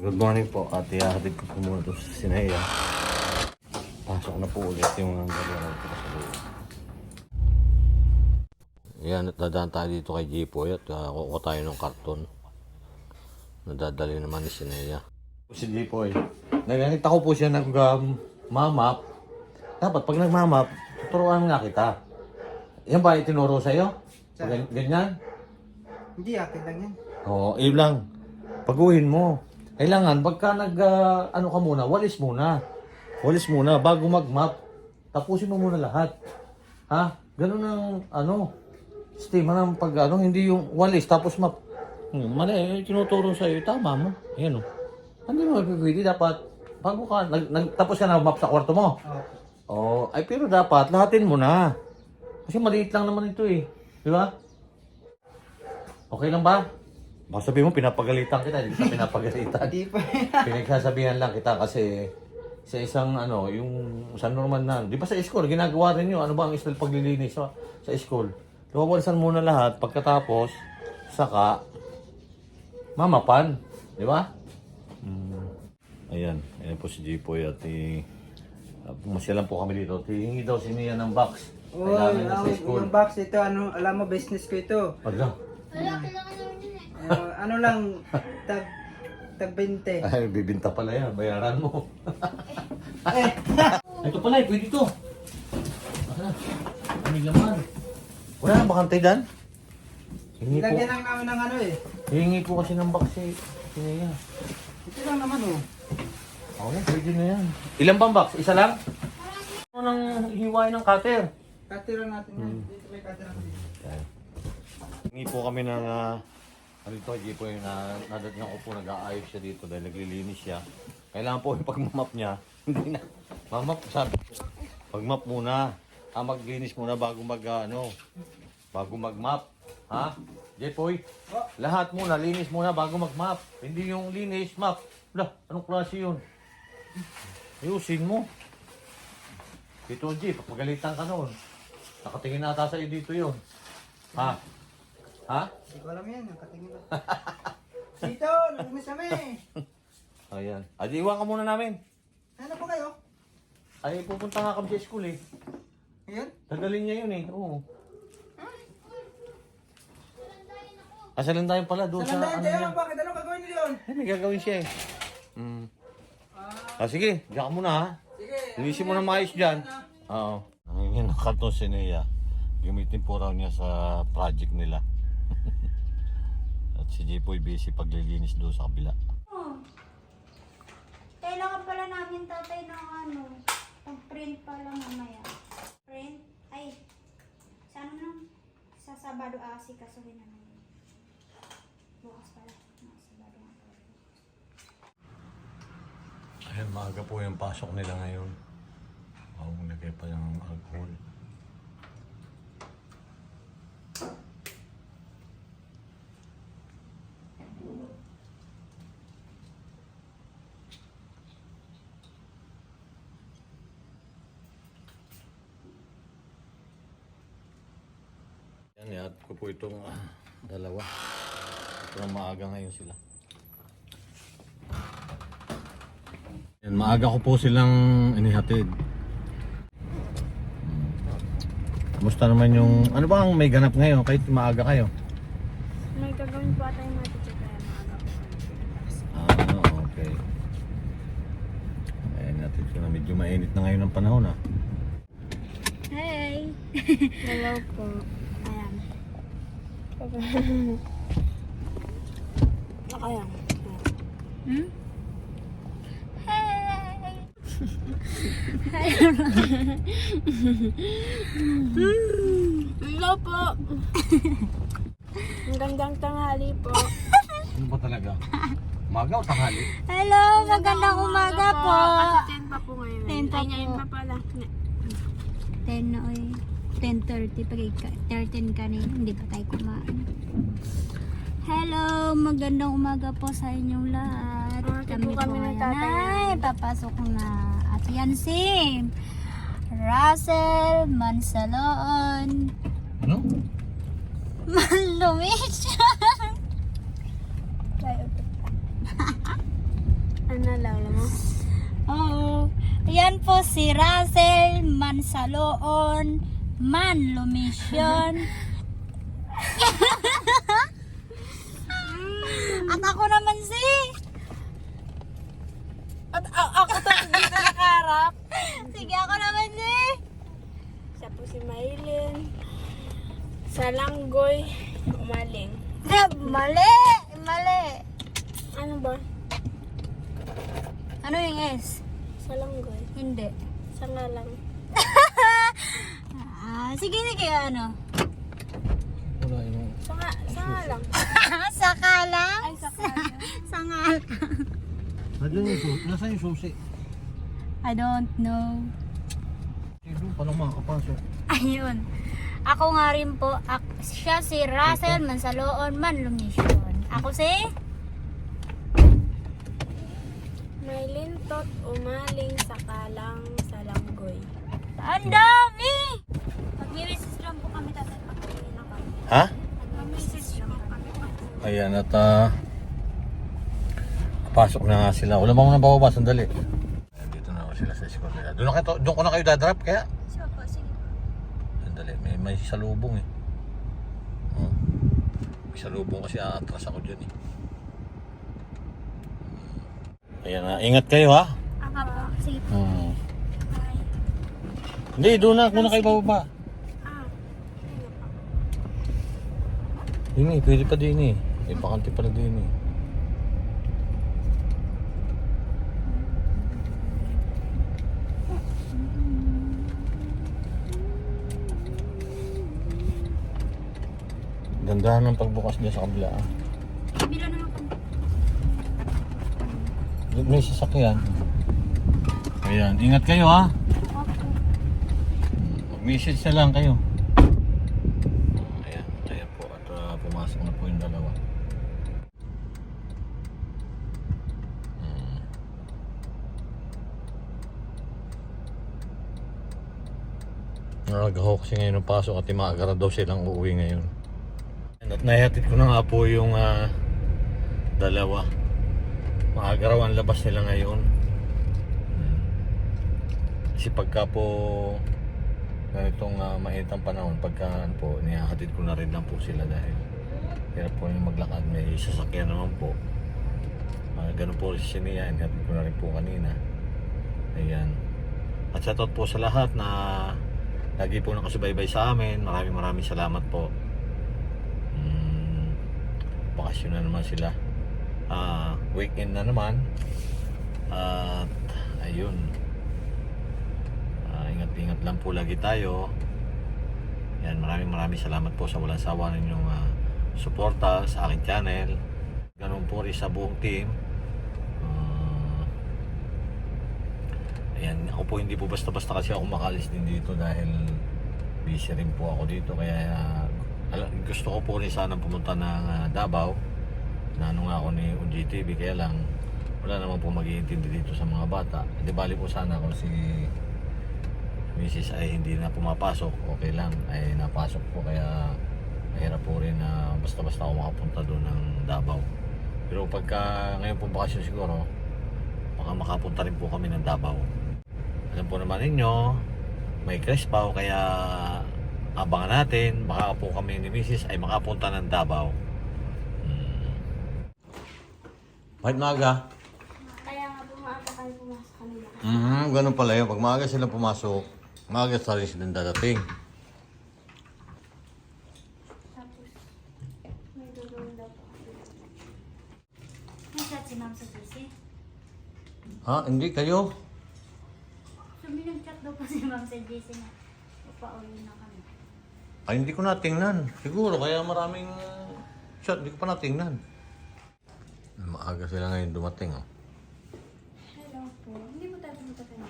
Good morning po, at ihahatid ko po muna ito sa Sineya. Pasok na po ulit yung mga gano'n ko sa loob. Yan, at dadaan tayo dito kay Jipoy at kukuha tayo ng karton. Nadadali naman ni Sineya. Si Jipoy, nakita ko po siya nag-mamap. Dapat pag nag-mamap, tuturuan nga kita. Yan ba itinuro sa'yo? Ganyan? Hindi, akin lang yan. Oo, lang. Paguhin mo. Kailangan, pagka ano ka muna, walis muna. Walis muna, bago mag-map. Tapusin mo muna lahat. Ha? Ganun ang, sistema ng pag, hindi yung walis, tapos map. Mali, tinuturo sa'yo, tama mo. Ayan, Hindi mo pwede, dapat, bago ka, tapos ka na map sa kwarto mo. Oo. Ay, pero dapat, lahatin mo na. Kasi maliit lang naman ito eh. Di ba? Okay lang ba? Baka sabihin mo, pinapagalitan kita. Hindi kita pinapagalitan. Hindi pa. Pinagsasabihan lang kita kasi sa isang yung sa normal na. Di ba sa school, ginagawa rin yun. Ano ba ang style paglilinis sa school? Luwawalisan muna lahat. Pagkatapos, saka, mamapan. Di ba? Ayan. Ayan po si Jipoy at masyalan po kami dito. Hihingi daw si Nia ng box. Kailangan na sa school. Yung box ito, alam mo, business ko ito. Wala. Wala, kailangan naman yun eh. Ano lang, tag 20. Ay, bibinta pala yan. Bayaran mo. Eh, Ito pala, pwede ito. May laman. Wala na bakantay dan? Hingi po. lagyan lang namin ng Hingi po kasi ng box eh. Sinaya. Ito lang naman Okay, pwede na yan. Ilan bang box? Isa lang? Ano nang hiwain ng cutter? Cutter natin yan. Dito may cutter natin. Hingi po kami ng dito, Jipoy, na nadating ako po, nag-aayos siya dito dahil naglilinis siya. Kailangan po yung pag-map niya. Hindi na. Mamap, sabi ko. Pag-map muna. Maglinis muna bago bago mag-map. Ha? Jipoy, lahat muna, linis muna bago mag-map. Hindi yung linis, map. Wala, anong klase yun? Ayusin mo. Dito, Jip, papagalitan ka noon. Nakatingin ata sa'yo dito yun. Ha? Ha? Hindi ko alam yan, nakatingin ko. Dito, lumis kami. Ayan. Iwan ka muna namin. Ano po kayo? Ay, pupunta nga kami sa school eh. Ayan? Dadalhin niya yun eh. Oo. Salandayan pala doon sa Salandayan ano tayo, niya. bakit? Anong gagawin niyo yun? Ay, may gagawin siya eh. Sige, diyan ka muna ha. Sige. Linisin mo na maayos dyan. Oo. Nangingin ng karton si Nea. Gamitin po raw niya sa project nila. At si Jipoy busy paglilinis doon sa kabila. Kailangan pala namin tatay ng pag-print pala mamaya. Print? Ay, sa sa Sabado kasuhin na namin. Bukas pala. Sabado nga pala. Ayan, maaga po yung pasok nila ngayon. Nagay pa yung alcohol. Yan, iat ko po itong dalawa. Ito maaga ngayon sila. Yan, maaga ko po silang inihatid. Kumusta naman yung, ano ba ang may ganap ngayon kahit maaga kayo? May gagawin po tayo natin kaya maaga po. Okay. Ayan natin ko na medyo mainit na ngayon ang panahon Hey! Hello po. Ayan. Ayan. Hmm? Hello po. Magandang tanghali po. Ano ba talaga? Umaga o tanghali? Hello, magandang umaga po. Kasi 10 pa po ngayon. 10 pa Ay, ngayon po. pa pala. 10 na oy. 10:30 pa 13 kanina, hindi pa tayo kumain. Hello, magandang umaga po sa inyong lahat. Kami po kami ng tatay. Ay, papasok na. At yan si Russell Mansaloon. Ano? Manlumis. na lang mo. Oo. Yan po si Russell Mansaloon Manlumission. At ako naman si... At ako to dito nakaharap. Sige, ako naman si... Siya po si Maylin. Sa Langgoy, umaling. Mali! Mali! Ano ba? Ano yung S? Sa Langgoy. Hindi. Sa nga lang. Sige, ano? Wala yung... Sa nga lang. Saka lang? Ay, sa kanya. Sangal. Nasaan yung susi? I don't know. Doon pa naman makapasok. Ayun. Ako nga rin po. Siya si Russell Mansaloon Manlumission. Ako si... Maylin tot umaling sa kalang sa Langgoy. Ang dami! Mag-message lang po kami tatay. Pag-uwi na kami. Ha? Mag-message lang po kami. Ayan at pasok na nga sila. Wala mo nang bababa, sandali. Ayan, dito na ako sila sa school nila. Doon ko na kayo dadrop kaya? Sige po, sige. Sandali, may salubong eh. Oh. May salubong kasi aatras ako dyan eh. Ayan na, ingat kayo ha. Aka po. Sige po. Bye. Hindi, doon na, kung na kayo bababa. Hindi, pwede pa din eh. May bakante pa na din eh. Gandahan ng pagbukas dyan sa kabila. Ah. Bila naman kami. May sasakyan. Ayan, ingat kayo ha. Mag-message na lang kayo. Ayan po. At pumasok na po yung dalawa. Nagahok kasi ngayon ng pasok at maaga daw silang uuwi ngayon. At nahihatid ko na nga po yung dalawa. Maaga raw ang labas nila ngayon. Kasi pagka po ganitong mainitang panahon, pagka po, nihahatid ko na rin lang po sila dahil hirap po yung maglakad. May sasakyan naman po. Ganun po si Sinia, nihatid ko na rin po kanina. Ayan. At shoutout po sa lahat na lagi po nakasubaybay sa amin. Maraming salamat po. Bakasyon na naman sila. Weekend na naman. At ayun. Ingat-ingat lang po lagi tayo. Yan, maraming salamat po sa walang sawa ninyong suporta sa aking channel. Ganun po rin sa buong team. Ayan, ako po hindi po basta-basta kasi ako makalis din dito dahil busy rin po ako dito. Kaya gusto ko po rin sana pumunta ng Davao. Naano nga ako ni UGTV, kaya lang wala naman po mag-iintindi dito sa mga bata. Di bali po sana kung si Mrs. ay hindi na pumapasok, okay lang, ay napasok po. Kaya mahirap po rin na basta-basta ako makapunta doon ng Davao. Pero pagka ngayon po bakasyon siguro, baka makapunta rin po kami ng Davao. Alam po naman ninyo, may Crespaw, kaya abangan natin, baka po kami ni Mrs. ay makapunta ng Davao. Bakit maaga? Kaya nga maaga kayo pumasok kanila. Ganun pala yun. Pag maaga silang pumasok, maaga sa rin silang dadating. Tapos, may gagawin daw po. May chat si Ma'am sa GC. Ha? Hindi kayo? Nag-chat daw po si Ma'am sa GC na upauwi na kami. Ay, hindi ko natingnan. Siguro, kaya maraming chat. Hindi ko pa natingnan. Maaga sila ngayon dumating. Oh. Hello po. Hindi po tayo pumunta kayo.